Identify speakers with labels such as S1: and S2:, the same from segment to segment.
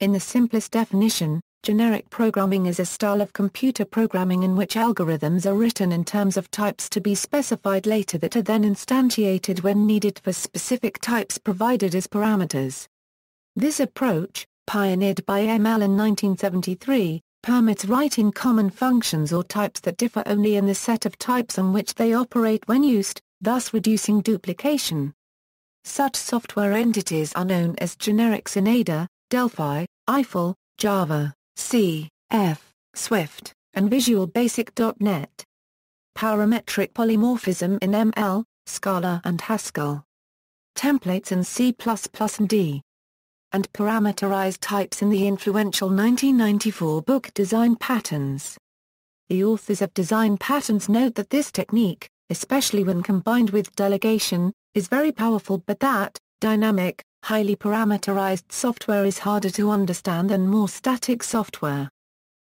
S1: In the simplest definition, generic programming is a style of computer programming in which algorithms are written in terms of types to be specified later that are then instantiated when needed for specific types provided as parameters. This approach, pioneered by ML in 1973, permits writing common functions or types that differ only in the set of types on which they operate when used, thus reducing duplication. Such software entities are known as generics in Ada, Delphi, Eiffel, Java, C, F, Swift, and Visual Basic.NET. Parametric polymorphism in ML, Scala and Haskell. Templates in C++ and D. And parameterized types in the influential 1994 book Design Patterns. The authors of Design Patterns note that this technique, especially when combined with delegation, is very powerful but that, dynamic, highly parameterized software is harder to understand than more static software.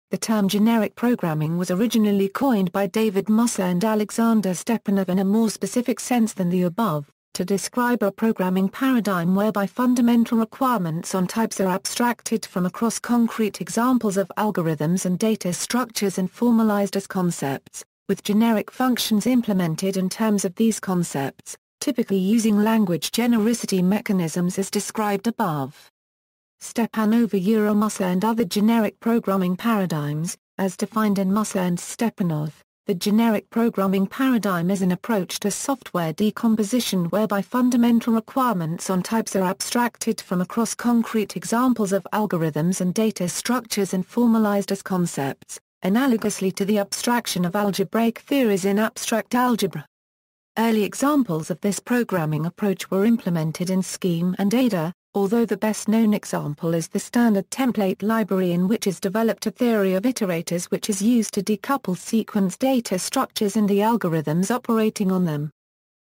S1: The term generic programming was originally coined by David Musser and Alexander Stepanov in a more specific sense than the above, to describe a programming paradigm whereby fundamental requirements on types are abstracted from across concrete examples of algorithms and data structures and formalized as concepts, with generic functions implemented in terms of these concepts, typically using language genericity mechanisms as described above. Stepanov, Musser and other generic programming paradigms, as defined in Musser and Stepanov, the generic programming paradigm is an approach to software decomposition whereby fundamental requirements on types are abstracted from across concrete examples of algorithms and data structures and formalized as concepts, analogously to the abstraction of algebraic theories in abstract algebra. Early examples of this programming approach were implemented in Scheme and Ada, although the best-known example is the standard template library in which is developed a theory of iterators which is used to decouple sequence data structures and the algorithms operating on them.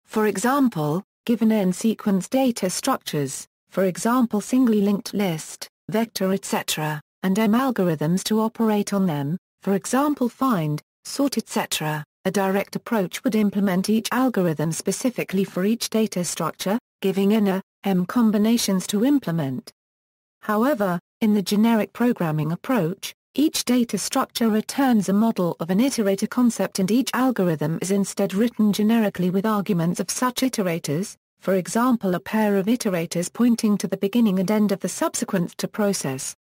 S1: For example, given n sequence data structures, for example singly linked list, vector etc., and m algorithms to operate on them, for example find, sort etc., a direct approach would implement each algorithm specifically for each data structure, giving n m combinations to implement. However, in the generic programming approach, each data structure returns a model of an iterator concept and each algorithm is instead written generically with arguments of such iterators, for example a pair of iterators pointing to the beginning and end of the subsequent to process.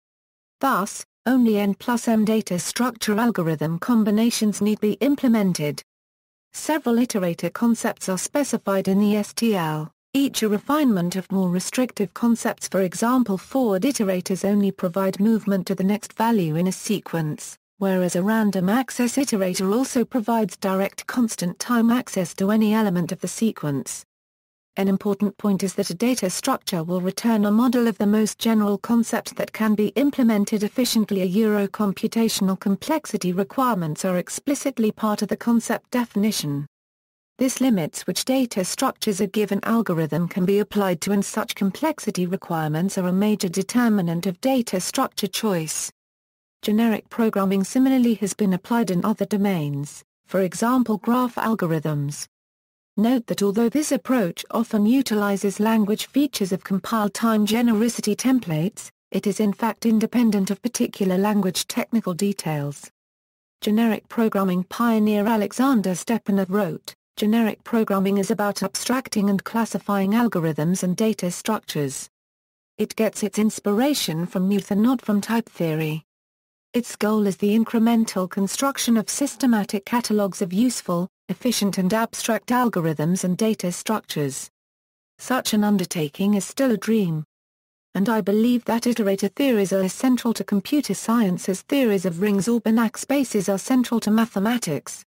S1: Thus, only n plus m data structure algorithm combinations need be implemented. Several iterator concepts are specified in the STL, each a refinement of more restrictive concepts. For example, forward iterators only provide movement to the next value in a sequence, whereas a random access iterator also provides direct constant time access to any element of the sequence. An important point is that a data structure will return a model of the most general concept that can be implemented efficiently. Computational complexity requirements are explicitly part of the concept definition. This limits which data structures a given algorithm can be applied to, and such complexity requirements are a major determinant of data structure choice. Generic programming similarly has been applied in other domains, for example graph algorithms. Note that although this approach often utilizes language features of compile-time genericity templates, it is in fact independent of particular language technical details. Generic programming pioneer Alexander Stepanov wrote, "Generic programming is about abstracting and classifying algorithms and data structures. It gets its inspiration from Muth and not from type theory. Its goal is the incremental construction of systematic catalogs of useful, efficient and abstract algorithms and data structures. Such an undertaking is still a dream. And I believe that iterator theories are essential to computer science as theories of rings or Banach spaces are central to mathematics."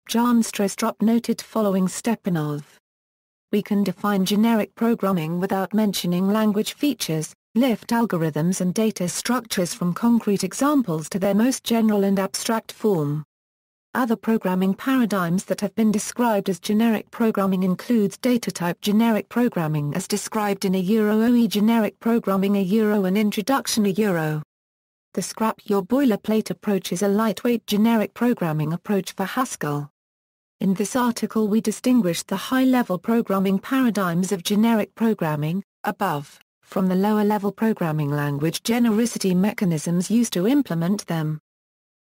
S1: Jan Strostrup noted following Stepanov. "We can define generic programming without mentioning language features, lift algorithms and data structures from concrete examples to their most general and abstract form." Other programming paradigms that have been described as generic programming includes datatype generic programming as described in OE generic programming an introduction The scrap your boilerplate approach is a lightweight generic programming approach for Haskell. In this article we distinguished the high-level programming paradigms of generic programming, above, from the lower-level programming language genericity mechanisms used to implement them.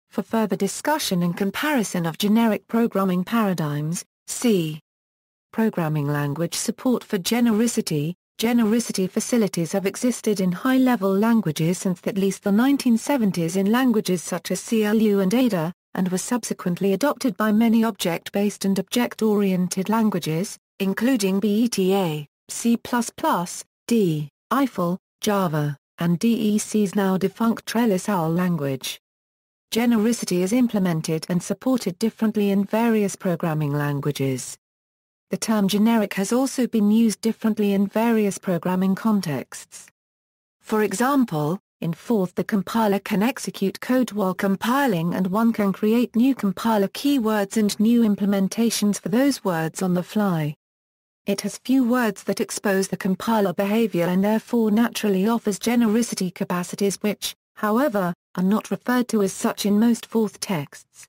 S1: For further discussion and comparison of generic programming paradigms, see Programming language support for genericity. Genericity facilities have existed in high-level languages since at least the 1970s in languages such as CLU and Ada, and were subsequently adopted by many object-based and object-oriented languages, including BETA, C++, D, Eiffel, Java, and DEC's now defunct Trellis OWL language. Genericity is implemented and supported differently in various programming languages. The term generic has also been used differently in various programming contexts. For example, in Forth the compiler can execute code while compiling and one can create new compiler keywords and new implementations for those words on the fly. It has few words that expose the compiler behavior and therefore naturally offers genericity capacities which, however, are not referred to as such in most Forth texts.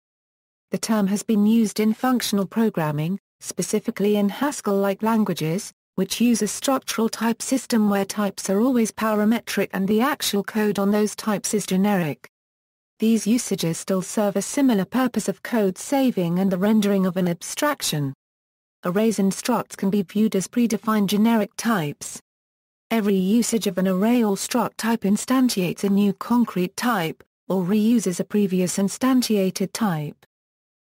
S1: The term has been used in functional programming, specifically in Haskell-like languages, which use a structural type system where types are always parametric and the actual code on those types is generic. These usages still serve a similar purpose of code saving and the rendering of an abstraction. Arrays and structs can be viewed as predefined generic types. Every usage of an array or struct type instantiates a new concrete type, or reuses a previous instantiated type.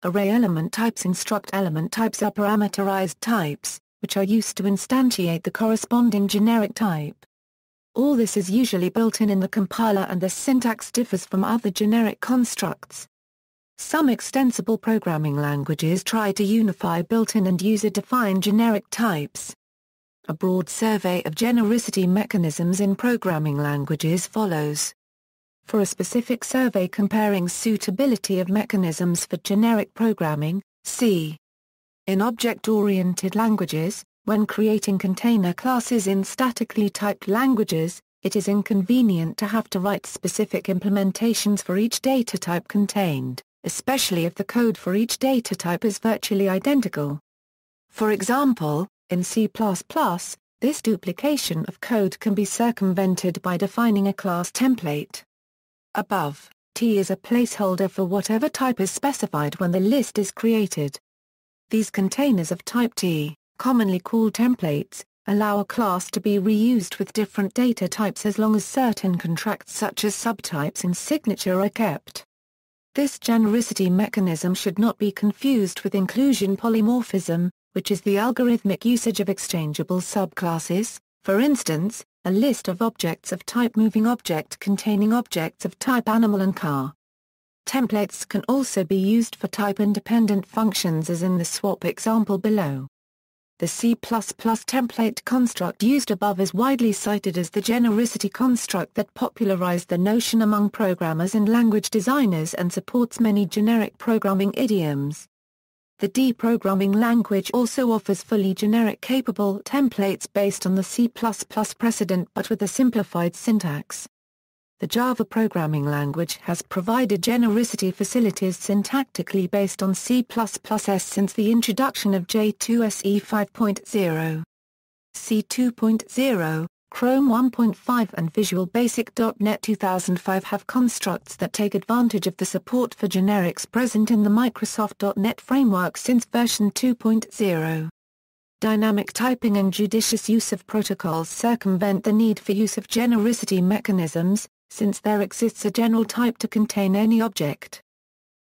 S1: Array element types and struct element types are parameterized types, which are used to instantiate the corresponding generic type. All this is usually built in the compiler and the syntax differs from other generic constructs. Some extensible programming languages try to unify built-in and user-defined generic types. A broad survey of genericity mechanisms in programming languages follows. For a specific survey comparing suitability of mechanisms for generic programming, see. In object-oriented languages, when creating container classes in statically typed languages, it is inconvenient to have to write specific implementations for each data type contained, especially if the code for each data type is virtually identical. For example, in C++, this duplication of code can be circumvented by defining a class template. Above, T is a placeholder for whatever type is specified when the list is created. These containers of type T, commonly called templates, allow a class to be reused with different data types as long as certain contracts such as subtypes and signature are kept. This genericity mechanism should not be confused with inclusion polymorphism, which is the algorithmic usage of exchangeable subclasses, for instance, a list of objects of type moving object containing objects of type animal and car. Templates can also be used for type-independent functions as in the swap example below. The C++ template construct used above is widely cited as the genericity construct that popularized the notion among programmers and language designers and supports many generic programming idioms. The D programming language also offers fully generic capable templates based on the C++ precedent but with a simplified syntax. The Java programming language has provided genericity facilities syntactically based on C++s since the introduction of J2SE 5.0. C 2.0, Chrome 1.5 and Visual Basic.NET 2005 have constructs that take advantage of the support for generics present in the Microsoft.NET framework since version 2.0. Dynamic typing and judicious use of protocols circumvent the need for use of genericity mechanisms, since there exists a general type to contain any object.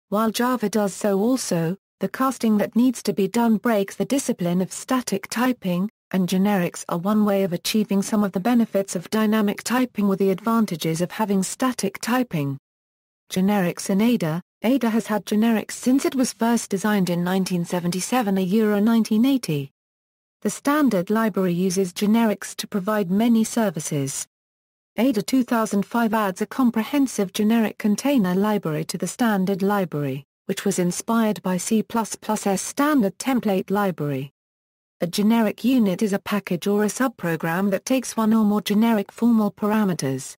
S1: While Java does so also, the casting that needs to be done breaks the discipline of static typing, and generics are one way of achieving some of the benefits of dynamic typing with the advantages of having static typing. Generics in Ada. Ada has had generics since it was first designed in 1977 1980. The standard library uses generics to provide many services. Ada 2005 adds a comprehensive generic container library to the standard library, which was inspired by C++'s standard template library. A generic unit is a package or a subprogram that takes one or more generic formal parameters.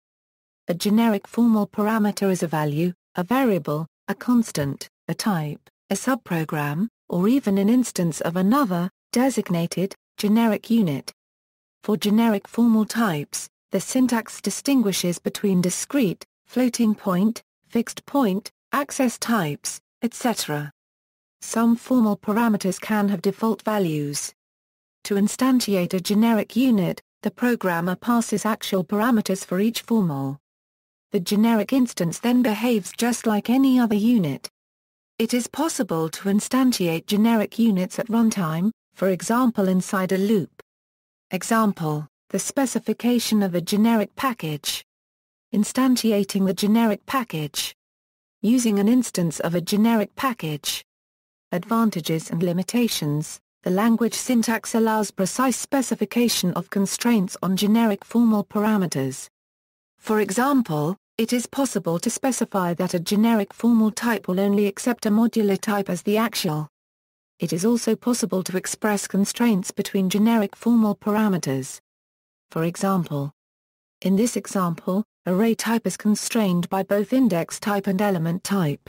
S1: A generic formal parameter is a value, a variable, a constant, a type, a subprogram, or even an instance of another, designated, generic unit. For generic formal types, the syntax distinguishes between discrete, floating point, fixed point, access types, etc. Some formal parameters can have default values. To instantiate a generic unit, the programmer passes actual parameters for each formal. The generic instance then behaves just like any other unit. It is possible to instantiate generic units at runtime, for example inside a loop. Example, the specification of a generic package. Instantiating the generic package. Using an instance of a generic package. Advantages and limitations. The language syntax allows precise specification of constraints on generic formal parameters. For example, it is possible to specify that a generic formal type will only accept a modular type as the actual. It is also possible to express constraints between generic formal parameters. For example, in this example, array type is constrained by both index type and element type.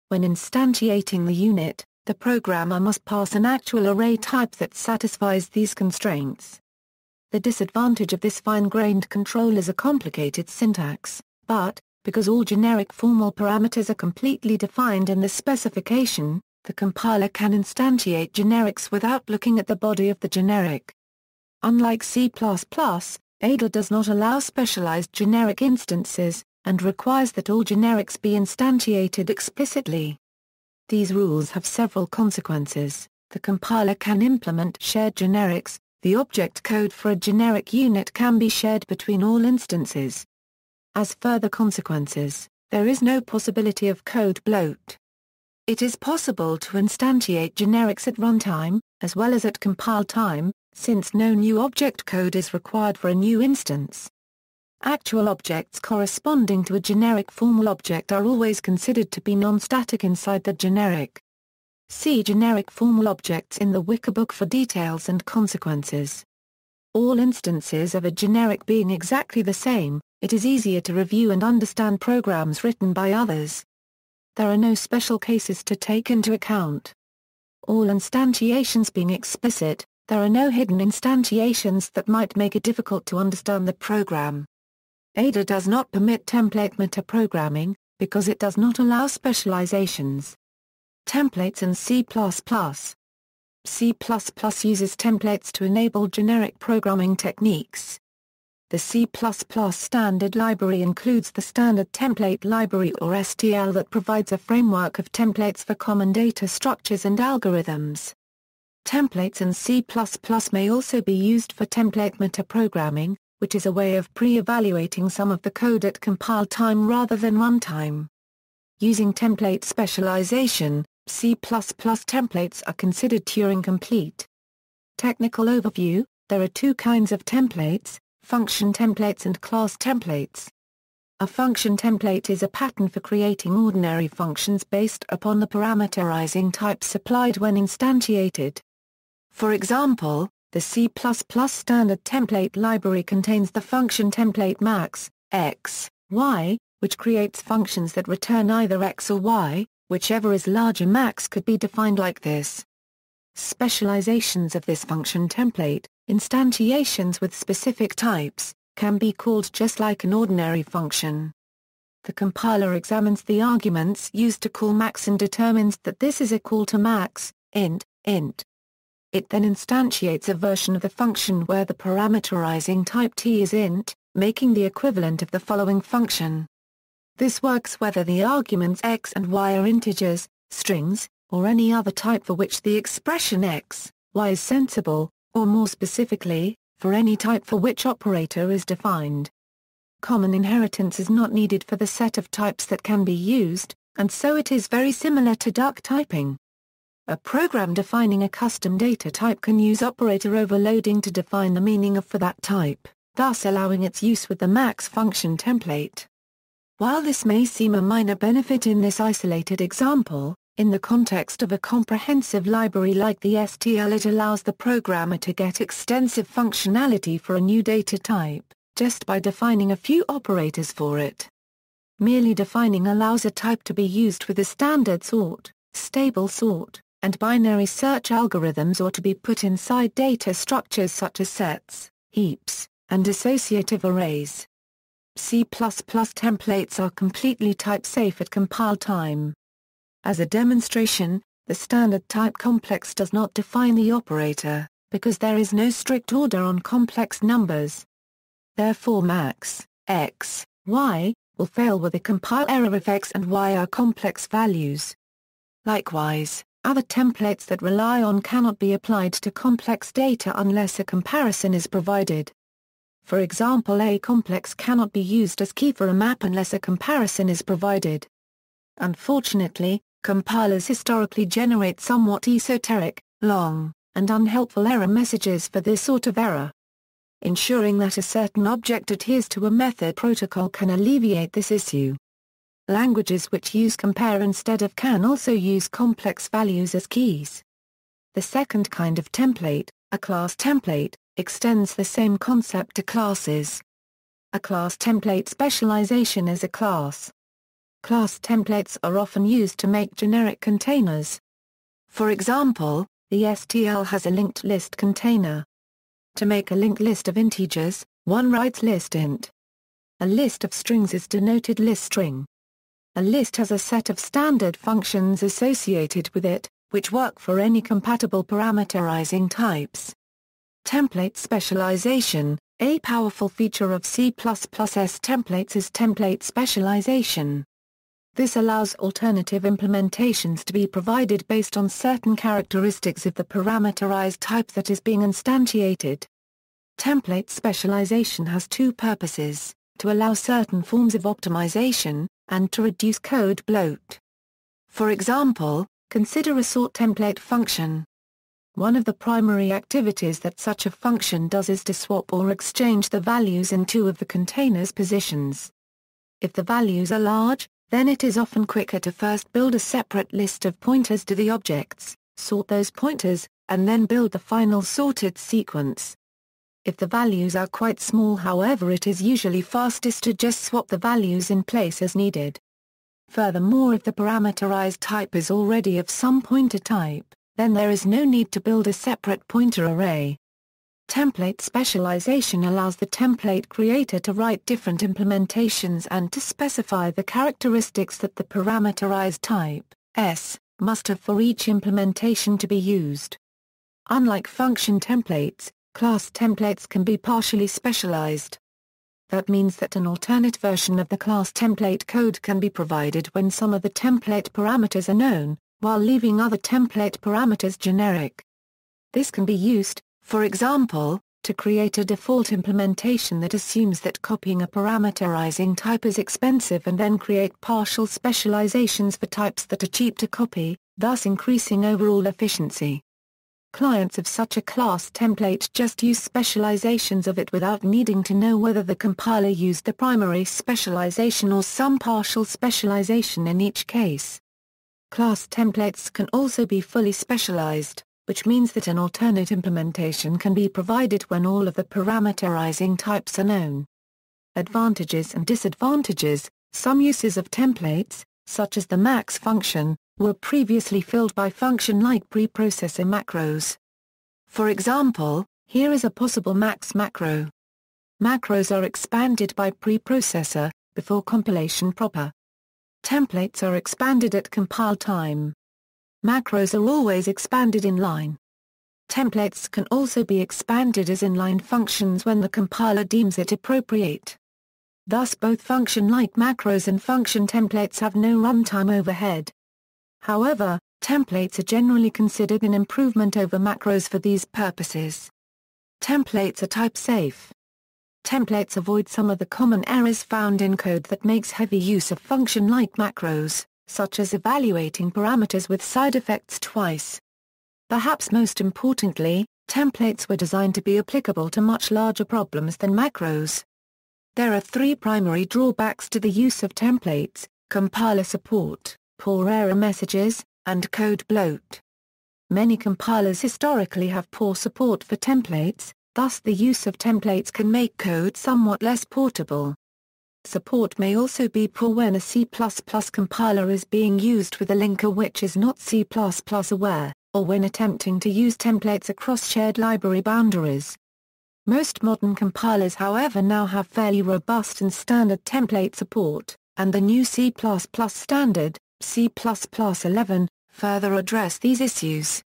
S1: When instantiating the unit, the programmer must pass an actual array type that satisfies these constraints. The disadvantage of this fine-grained control is a complicated syntax, but, because all generic formal parameters are completely defined in the specification, the compiler can instantiate generics without looking at the body of the generic. Unlike C++, Ada does not allow specialized generic instances, and requires that all generics be instantiated explicitly. These rules have several consequences. The compiler can implement shared generics. The object code for a generic unit can be shared between all instances. As further consequences, there is no possibility of code bloat. It is possible to instantiate generics at runtime, as well as at compile time, since no new object code is required for a new instance. Actual objects corresponding to a generic formal object are always considered to be non-static inside the generic. See generic formal objects in the Wikbook for details and consequences. All instances of a generic being exactly the same, it is easier to review and understand programs written by others. There are no special cases to take into account. All instantiations being explicit, there are no hidden instantiations that might make it difficult to understand the program. Ada does not permit template metaprogramming, because it does not allow specializations. Templates in C++. C++ uses templates to enable generic programming techniques. The C++ standard library includes the Standard Template Library or STL that provides a framework of templates for common data structures and algorithms. Templates in C++ may also be used for template metaprogramming, which is a way of pre-evaluating some of the code at compile time rather than runtime. Using template specialization, C++ templates are considered Turing-complete. Technical overview: there are two kinds of templates, function templates and class templates. A function template is a pattern for creating ordinary functions based upon the parameterizing type supplied when instantiated. For example, the C++ standard template library contains the function template max, x, y, which creates functions that return either x or y, whichever is larger. Max could be defined like this. Specializations of this function template, instantiations with specific types, can be called just like an ordinary function. The compiler examines the arguments used to call max and determines that this is a call to max, int. It then instantiates a version of the function where the parameterizing type t is int, making the equivalent of the following function. This works whether the arguments x and y are integers, strings, or any other type for which the expression x, y is sensible, or more specifically, for any type for which operator is defined. Common inheritance is not needed for the set of types that can be used, and so it is very similar to duck typing. A program defining a custom data type can use operator overloading to define the meaning of for that type, thus allowing its use with the max function template. While this may seem a minor benefit in this isolated example, in the context of a comprehensive library like the STL, it allows the programmer to get extensive functionality for a new data type, just by defining a few operators for it. Merely defining allows a type to be used with a standard sort, stable sort, and binary search algorithms, or to be put inside data structures such as sets, heaps, and associative arrays. C++ templates are completely type-safe at compile time. As a demonstration, the standard type complex does not define the operator, because there is no strict order on complex numbers. Therefore max, x, y, will fail with a compile error if x and y are complex values. Likewise, other templates that rely on cannot be applied to complex data unless a comparison is provided. For example, a complex cannot be used as key for a map unless a comparison is provided. Unfortunately, compilers historically generate somewhat esoteric, long, and unhelpful error messages for this sort of error. Ensuring that a certain object adheres to a method protocol can alleviate this issue. Languages which use compare instead of can also use complex values as keys. The second kind of template, a class template, extends the same concept to classes. A class template specialization is a class. Class templates are often used to make generic containers. For example, the STL has a linked list container. To make a linked list of integers, one writes list int. A list of strings is denoted list string. A list has a set of standard functions associated with it, which work for any compatible parameterizing types. Template specialization, a powerful feature of C++ templates is template specialization. This allows alternative implementations to be provided based on certain characteristics of the parameterized type that is being instantiated. Template specialization has two purposes: to allow certain forms of optimization, and to reduce code bloat. For example, consider a sort template function. One of the primary activities that such a function does is to swap or exchange the values in two of the container's positions. If the values are large, then it is often quicker to first build a separate list of pointers to the objects, sort those pointers, and then build the final sorted sequence. If the values are quite small, however, it is usually fastest to just swap the values in place as needed. Furthermore, if the parameterized type is already of some pointer type, then there is no need to build a separate pointer array. Template specialization allows the template creator to write different implementations and to specify the characteristics that the parameterized type, S, must have for each implementation to be used. Unlike function templates, class templates can be partially specialized. That means that an alternate version of the class template code can be provided when some of the template parameters are known, while leaving other template parameters generic. This can be used, for example, to create a default implementation that assumes that copying a parameterizing type is expensive and then create partial specializations for types that are cheap to copy, thus increasing overall efficiency. Clients of such a class template just use specializations of it without needing to know whether the compiler used the primary specialization or some partial specialization in each case. Class templates can also be fully specialized, which means that an alternate implementation can be provided when all of the parameterizing types are known. Advantages and disadvantages: some uses of templates, such as the max function, were previously filled by function-like preprocessor macros. For example, here is a possible max macro. Macros are expanded by preprocessor, before compilation proper. Templates are expanded at compile time. Macros are always expanded inline. Templates can also be expanded as inline functions when the compiler deems it appropriate. Thus both function-like macros and function templates have no runtime overhead. However, templates are generally considered an improvement over macros for these purposes. Templates are type-safe. Templates avoid some of the common errors found in code that makes heavy use of function-like macros, such as evaluating parameters with side effects twice. Perhaps most importantly, templates were designed to be applicable to much larger problems than macros. There are three primary drawbacks to the use of templates: compiler support, poor error messages, and code bloat. Many compilers historically have poor support for templates, thus the use of templates can make code somewhat less portable. Support may also be poor when a C++ compiler is being used with a linker which is not C++ aware, or when attempting to use templates across shared library boundaries. Most modern compilers however now have fairly robust and standard template support, and the new C++ standard, C++11, further address these issues.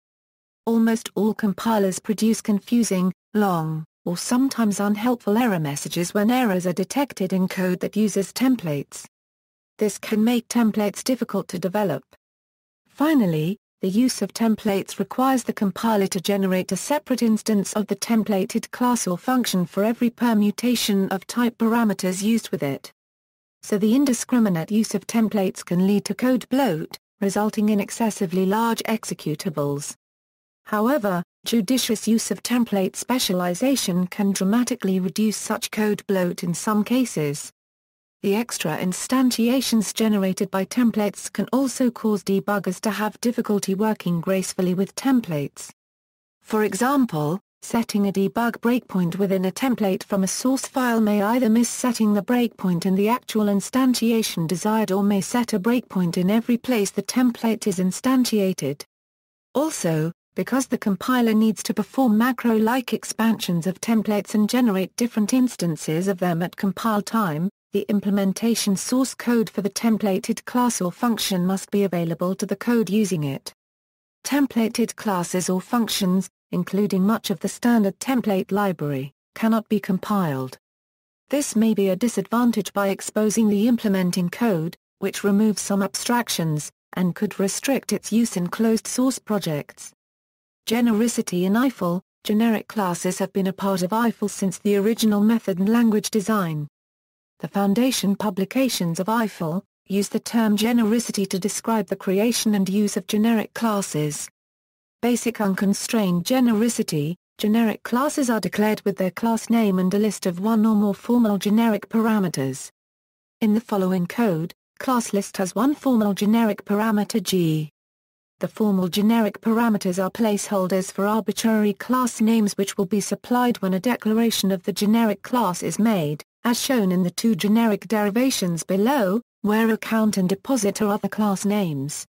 S1: Almost all compilers produce confusing, long, or sometimes unhelpful error messages when errors are detected in code that uses templates. This can make templates difficult to develop. Finally, the use of templates requires the compiler to generate a separate instance of the templated class or function for every permutation of type parameters used with it. So the indiscriminate use of templates can lead to code bloat, resulting in excessively large executables. However, judicious use of template specialization can dramatically reduce such code bloat in some cases. The extra instantiations generated by templates can also cause debuggers to have difficulty working gracefully with templates. For example, setting a debug breakpoint within a template from a source file may either miss setting the breakpoint in the actual instantiation desired or may set a breakpoint in every place the template is instantiated. Also, because the compiler needs to perform macro-like expansions of templates and generate different instances of them at compile time, the implementation source code for the templated class or function must be available to the code using it. Templated classes or functions, including much of the standard template library, cannot be compiled. This may be a disadvantage by exposing the implementing code, which removes some abstractions, and could restrict its use in closed-source projects. Genericity in Eiffel. Generic classes have been a part of Eiffel since the original method and language design. The foundation publications of Eiffel use the term genericity to describe the creation and use of generic classes. Basic unconstrained genericity. Generic classes are declared with their class name and a list of one or more formal generic parameters. In the following code, class list has one formal generic parameter G. The formal generic parameters are placeholders for arbitrary class names which will be supplied when a declaration of the generic class is made, as shown in the two generic derivations below, where account and deposit are other class names.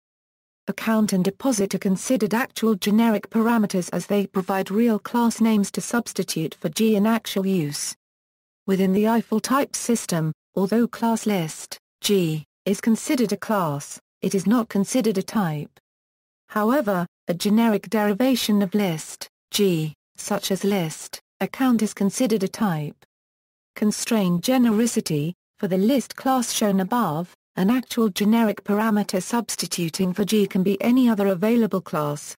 S1: Account and deposit are considered actual generic parameters as they provide real class names to substitute for G in actual use. Within the Eiffel type system, although class list, G, is considered a class, it is not considered a type. However, a generic derivation of list, G, such as list, account is considered a type. Constrained genericity. For the list class shown above, an actual generic parameter substituting for G can be any other available class.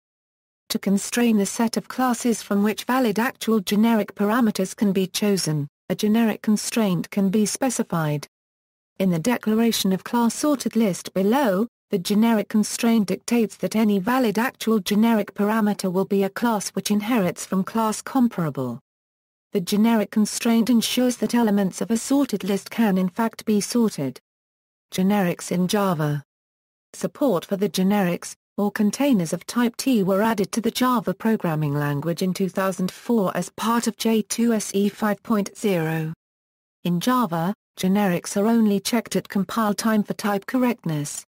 S1: To constrain the set of classes from which valid actual generic parameters can be chosen, a generic constraint can be specified. In the declaration of class sorted list below, the generic constraint dictates that any valid actual generic parameter will be a class which inherits from class comparable. The generic constraint ensures that elements of a sorted list can in fact be sorted. Generics in Java. Support for the generics, or containers of type T were added to the Java programming language in 2004 as part of J2SE 5.0. In Java, generics are only checked at compile time for type correctness.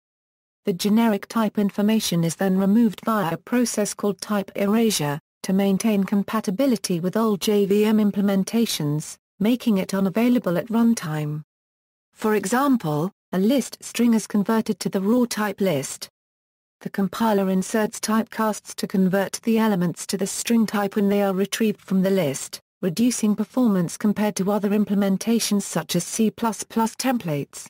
S1: The generic type information is then removed via a process called type erasure, to maintain compatibility with old JVM implementations, making it unavailable at runtime. For example, a list string is converted to the raw type list. The compiler inserts typecasts to convert the elements to the string type when they are retrieved from the list, reducing performance compared to other implementations such as C++ templates.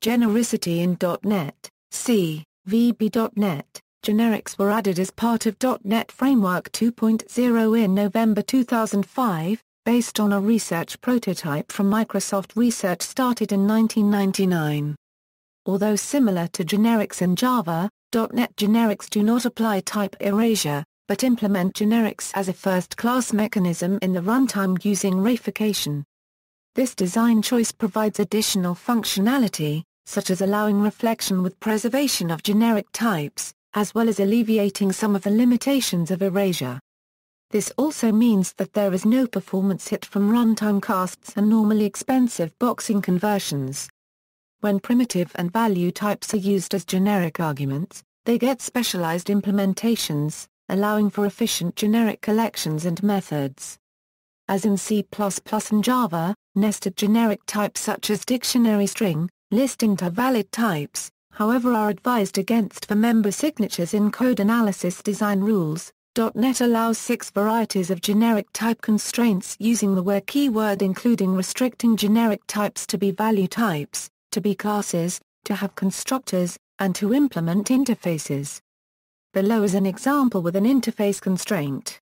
S1: Genericity in .NET, C, VB.NET. Generics were added as part of .NET Framework 2.0 in November 2005, based on a research prototype from Microsoft Research started in 1999. Although similar to generics in Java, .NET generics do not apply type erasure, but implement generics as a first-class mechanism in the runtime using reification. This design choice provides additional functionality, such as allowing reflection with preservation of generic types, as well as alleviating some of the limitations of erasure. This also means that there is no performance hit from runtime casts and normally expensive boxing conversions. When primitive and value types are used as generic arguments, they get specialized implementations, allowing for efficient generic collections and methods. as in C++ and Java, nested generic types such as dictionary string, list intervalid types, however, are advised against for member signatures in code analysis design rules. .NET allows 6 varieties of generic type constraints using the where keyword, including restricting generic types to be value types, to be classes, to have constructors, and to implement interfaces. Below is an example with an interface constraint.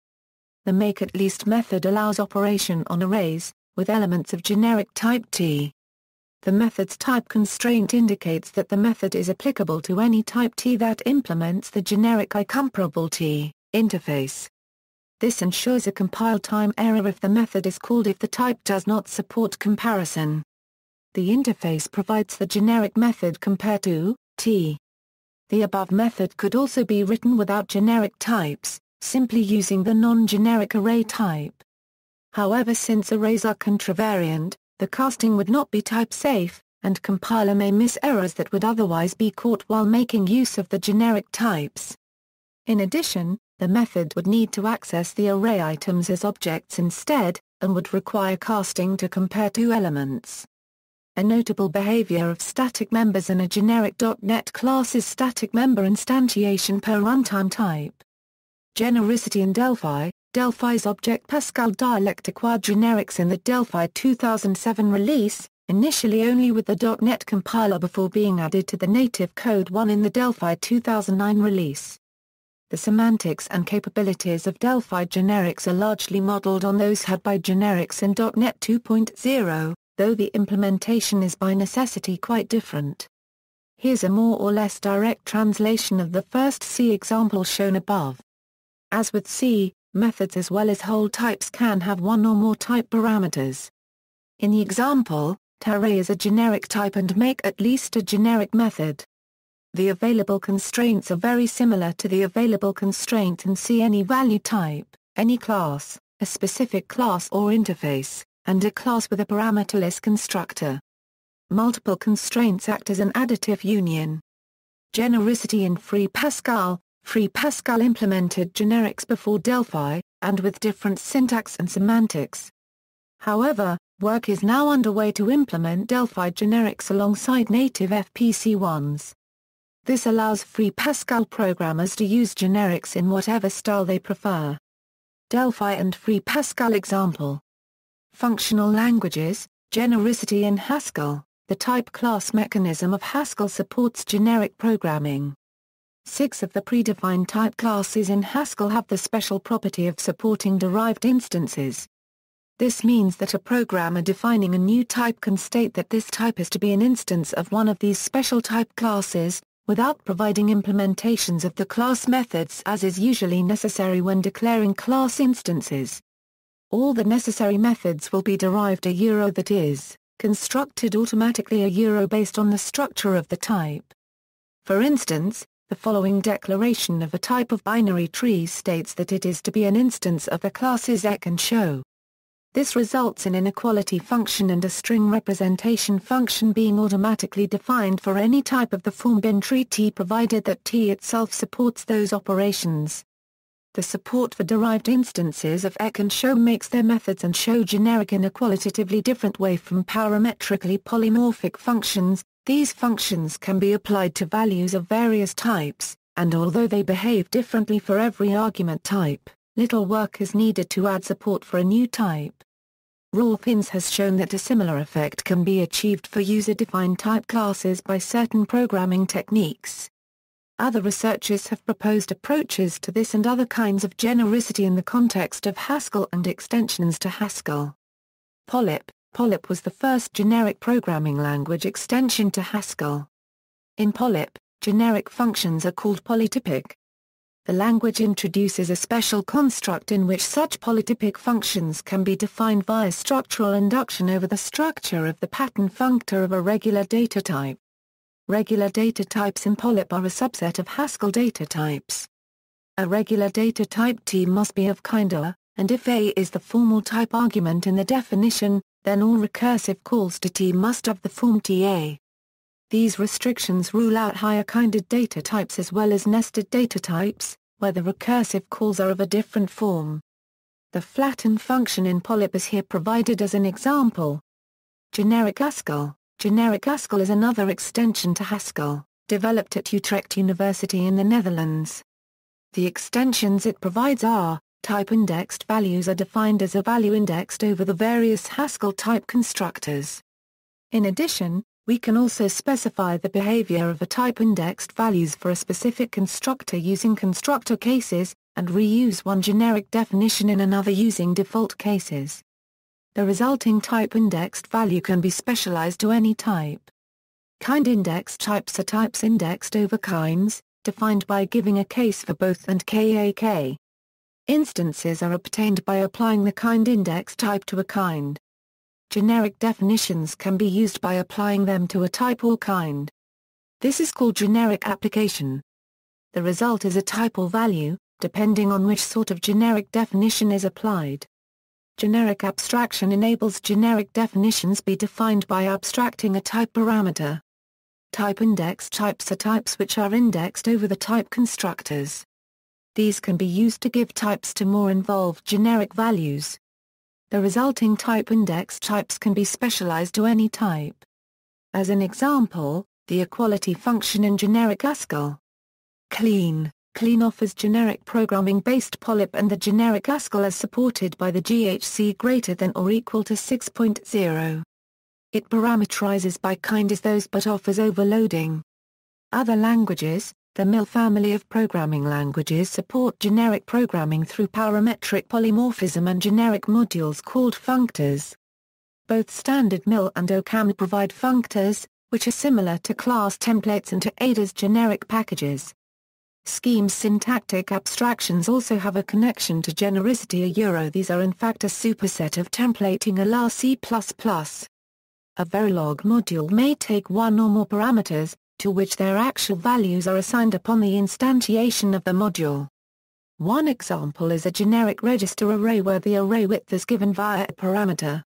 S1: The make_at_least method allows operation on arrays, with elements of generic type T. The method's type constraint indicates that the method is applicable to any type T that implements the generic I-comparable T interface. This ensures a compile time error if the method is called if the type does not support comparison. The interface provides the generic method compare to T. The above method could also be written without generic types, simply using the non-generic array type. However, since arrays are contravariant, the casting would not be type-safe, and compiler may miss errors that would otherwise be caught while making use of the generic types. In addition, the method would need to access the array items as objects instead, and would require casting to compare two elements. A notable behavior of static members in a generic .NET class is static member instantiation per runtime type. Genericity in Delphi. Delphi's Object Pascal dialect acquired generics in the Delphi 2007 release, initially only with the .NET compiler before being added to the native code 1 in the Delphi 2009 release. The semantics and capabilities of Delphi generics are largely modeled on those had by generics in .NET 2.0, though the implementation is by necessity quite different. Here's a more or less direct translation of the first C example shown above. As with C, methods as well as whole types can have one or more type parameters. In the example, array is a generic type and make_at_least a generic method. The available constraints are very similar to the available constraint in C: any value type, any class, a specific class or interface, and a class with a parameterless constructor. Multiple constraints act as an additive union. Genericity in Free Pascal. Free Pascal implemented generics before Delphi, and with different syntax and semantics. However, work is now underway to implement Delphi generics alongside native FPC ones. This allows Free Pascal programmers to use generics in whatever style they prefer. Delphi and Free Pascal example. Functional languages. Genericity in Haskell. The type class mechanism of Haskell supports generic programming. 6 of the predefined type classes in Haskell have the special property of supporting derived instances. This means that a programmer defining a new type can state that this type is to be an instance of one of these special type classes, without providing implementations of the class methods as is usually necessary when declaring class instances. All the necessary methods will be derived that is, constructed automatically based on the structure of the type. For instance, the following declaration of a type of binary tree states that it is to be an instance of the classes Ek and Show. This results in an equality function and a string representation function being automatically defined for any type of the form bin tree T provided that T itself supports those operations. The support for derived instances of Ek and Show makes their methods and Show generic in a qualitatively different way from parametrically polymorphic functions. These functions can be applied to values of various types, and although they behave differently for every argument type, little work is needed to add support for a new type. Rawlpins has shown that a similar effect can be achieved for user-defined type classes by certain programming techniques. Other researchers have proposed approaches to this and other kinds of genericity in the context of Haskell and extensions to Haskell. Polyp was the first generic programming language extension to Haskell. In Polyp, generic functions are called polytypic. The language introduces a special construct in which such polytypic functions can be defined via structural induction over the structure of the pattern functor of a regular data type. Regular data types in Polyp are a subset of Haskell data types. A regular data type T must be of kind A, and if A is the formal type argument in the definition, then all recursive calls to T must have the form TA. These restrictions rule out higher-kinded data types as well as nested data types, where the recursive calls are of a different form. The flattened function in polyp is here provided as an example. Generic Haskell. Generic Haskell is another extension to Haskell, developed at Utrecht University in the Netherlands. The extensions it provides are: type-indexed values are defined as a value indexed over the various Haskell type constructors. In addition, we can also specify the behavior of a type-indexed values for a specific constructor using constructor cases, and reuse one generic definition in another using default cases. The resulting type-indexed value can be specialized to any type. Kind-indexed types are types indexed over kinds, defined by giving a case for both and KAK. Instances are obtained by applying the kind index type to a kind. Generic definitions can be used by applying them to a type or kind. This is called generic application. The result is a type or value, depending on which sort of generic definition is applied. Generic abstraction enables generic definitions be defined by abstracting a type parameter. Type-indexed types are types which are indexed over the type constructors. These can be used to give types to more involved generic values. The resulting type-indexed types can be specialized to any type. As an example, the equality function in generic Haskell. Clean. Clean offers generic programming-based polyp, and the generic Haskell is supported by the GHC greater than or equal to 6.0. It parameterizes by kind as those but offers overloading. Other languages, the MIL family of programming languages, support generic programming through parametric polymorphism and generic modules called functors. Both standard MIL and OCaml provide functors, which are similar to class templates and to Ada's generic packages. Schemes syntactic abstractions also have a connection to genericity. These are in fact a superset of templating a la C++. A Verilog module may take one or more parameters, to which their actual values are assigned upon the instantiation of the module. One example is a generic register array where the array width is given via a parameter.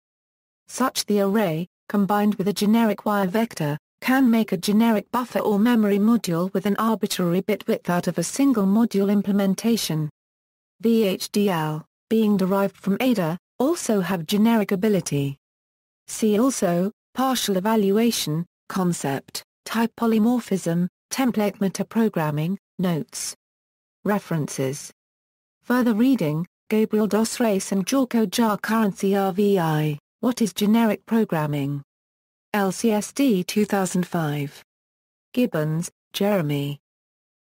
S1: Such the array, combined with a generic wire vector, can make a generic buffer or memory module with an arbitrary bit width out of a single module implementation. VHDL, being derived from Ada, also have generic ability. See also, partial evaluation, concept, type polymorphism, template metaprogramming, notes. References. Further reading, Gabriel dos Reis and Jorko Jar Currency RVI, What is Generic Programming? LCSD 2005. Gibbons, Jeremy.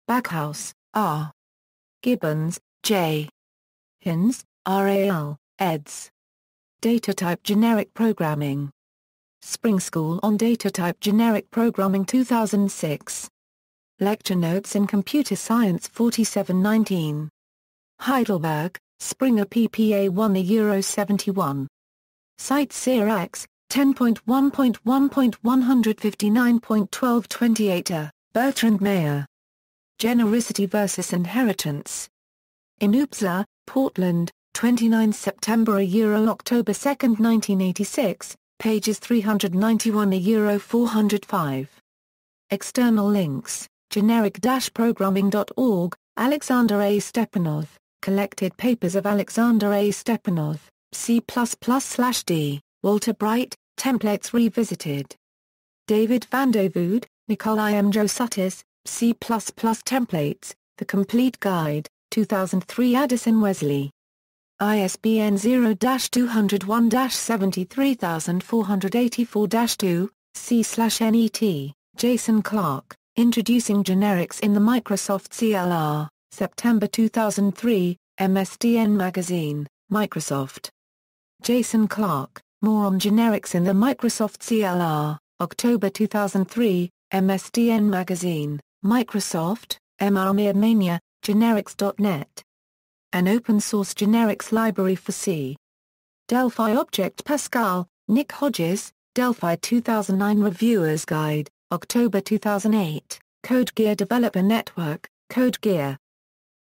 S1: Backhouse, R. Gibbons, J. Hinz, R.A.L., eds. Datatype Generic Programming. Spring School on Datatype Generic Programming 2006. Lecture Notes in Computer Science 4719. Heidelberg, Springer PPA 1 Euro 71. Site Sirax, 10.1.1.159.1228 Bertrand Meyer. Genericity versus Inheritance. In Uppsala, Portland, 29 September October 2, 1986, pages 391 405. External links, generic-programming.org, Alexander A. Stepanov, Collected Papers of Alexander A. Stepanov, C++/D, Walter Bright, Templates Revisited. David van der Vood, Nikolai M. Josutis, C++ Templates, The Complete Guide, 2003 Addison Wesley. ISBN 0-201-73484-2, C/NET, Jason Clark, Introducing Generics in the Microsoft CLR, September 2003, MSDN Magazine, Microsoft. Jason Clark, More on Generics in the Microsoft CLR, October 2003, MSDN Magazine, Microsoft, MR Mania, Generics.net. An open-source generics library for C. Delphi Object Pascal, Nick Hodges, Delphi 2009 Reviewer's Guide, October 2008, CodeGear Developer Network, CodeGear.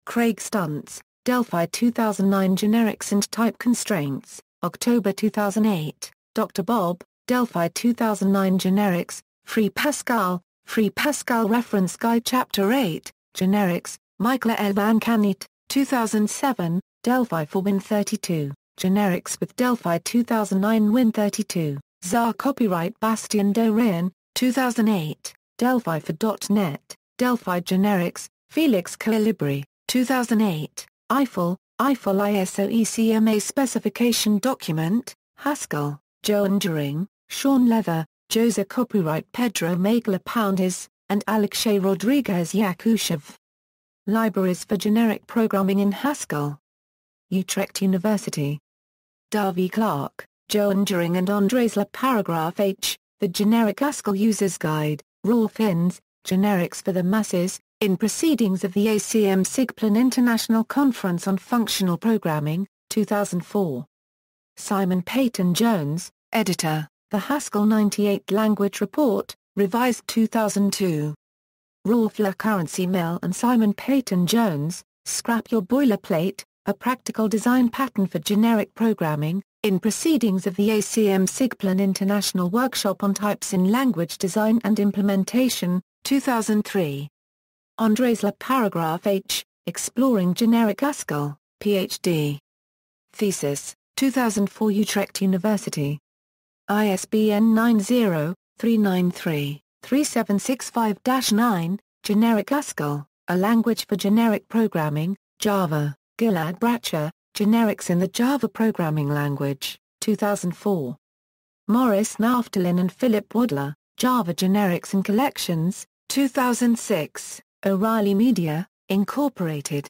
S1: Craig Stuntz, Delphi 2009 Generics and Type Constraints, October 2008, Dr. Bob, Delphi 2009 Generics, Free Pascal Reference Guide Chapter 8, Generics, Michael L. Van Kanit, 2007, Delphi for Win32, generics with Delphi 2009 Win32, ZAR copyright Bastien Dorian, 2008, Delphi for .NET, Delphi generics, Felix Colibri, 2008, Eiffel ISO ECMA specification document, Haskell, Joan During, Sean Leather, Jose copyright Pedro Magla Poundis, and Alexey Rodriguez Yakushev. Libraries for generic programming in Haskell. Utrecht University. Davy Clark, Joan During and Andres La Paragraph H, The Generic Haskell User's Guide, Rolf Inns, Generics for the Masses, in Proceedings of the ACM SIGPLAN International Conference on Functional Programming, 2004. Simon Peyton Jones, Editor, The Haskell 98 Language Report, Revised 2002. Rolf La Currency Mill and Simon Peyton Jones, Scrap Your Boilerplate, A Practical Design Pattern for Generic Programming, in Proceedings of the ACM SIGPLAN International Workshop on Types in Language Design and Implementation, 2003. Andres La Paragraph H, Exploring Generic Haskell, Ph.D. Thesis, 2004 Utrecht University. ISBN 90-393-3765-9, Generic Haskell, A Language for Generic Programming, Java, Gilad Bracha, Generics in the Java Programming Language, 2004. Morris Naftalin and Philip Wadler, Java Generics and Collections, 2006, O'Reilly Media, Incorporated.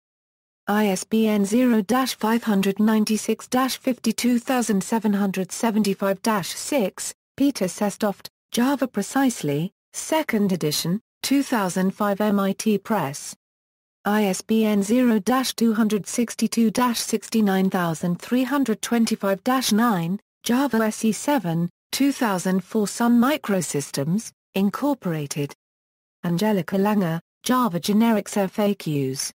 S1: ISBN 0-596-52775-6, Peter Sestoft, Java Precisely, 2nd edition, 2005 MIT Press. ISBN 0-262-69325-9, Java SE7, 2004 Sun Microsystems, Incorporated. Angelica Langer, Java Generics FAQs.